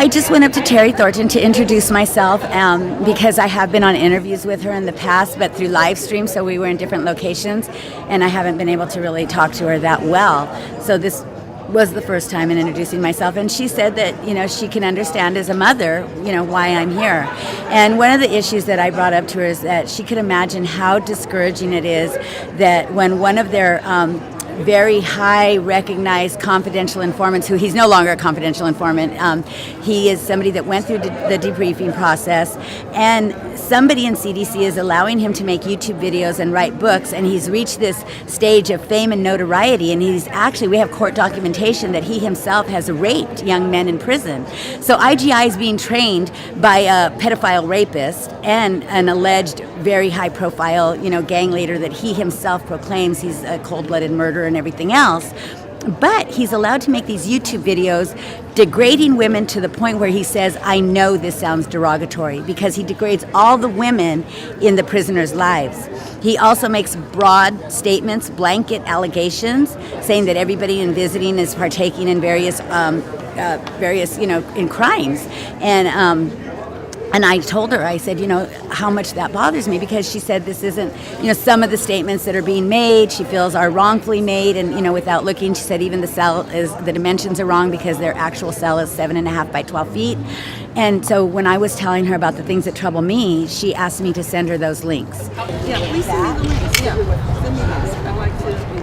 I just went up to Terry Thornton to introduce myself because I have been on interviews with her in the past, but through live stream, so we were in different locations, and I haven't been able to really talk to her that well. So this was the first time in introducing myself, and she said that she can understand as a mother why I'm here. And one of the issues that I brought up to her is that she could imagine how discouraging it is that when one of their very high recognized confidential informants, who he's no longer a confidential informant, he is somebody that went through the debriefing process, and somebody in CDC is allowing him to make YouTube videos and write books, and he's reached this stage of fame and notoriety, and we have court documentation that he himself has raped young men in prison. So IGI is being trained by a pedophile rapist and an alleged very high profile gang leader that he himself proclaims he's a cold-blooded murderer and everything else. But he's allowed to make these YouTube videos degrading women to the point where he says, I know this sounds derogatory, because he degrades all the women in the prisoners' lives. He also makes broad statements, blanket allegations, saying that everybody in visiting is partaking in various in crimes. And I told her, I said, how much that bothers me, because she said this isn't, some of the statements that are being made, she feels are wrongfully made, and, without looking, she said even the dimensions are wrong because their actual cell is 7.5 by 12 feet. And so when I was telling her about the things that trouble me, she asked me to send her those links. Yeah, please send me the links. Yeah, send me those. I like to.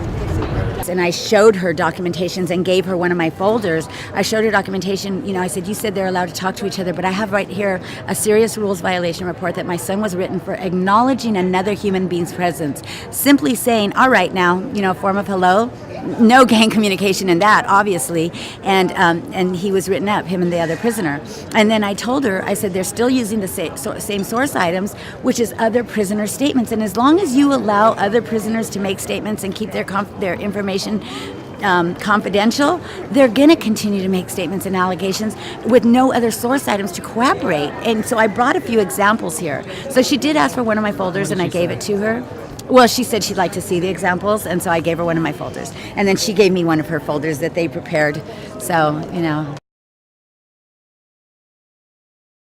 And I showed her documentations and gave her one of my folders. I showed her documentation. I said, you said they're allowed to talk to each other, but I have right here a serious rules violation report that my son was written for acknowledging another human being's presence. Simply saying, all right now, a form of hello. No gang communication in that, obviously, and he was written up, him and the other prisoner. And then I told her, I said, they're still using the same source items, which is other prisoner statements. And as long as you allow other prisoners to make statements and keep their information confidential, they're going to continue to make statements and allegations with no other source items to corroborate. And so I brought a few examples here. So she did ask for one of my folders, and I gave it to her. Well, she said she'd like to see the examples, and so I gave her one of my folders. And then she gave me one of her folders that they prepared. So,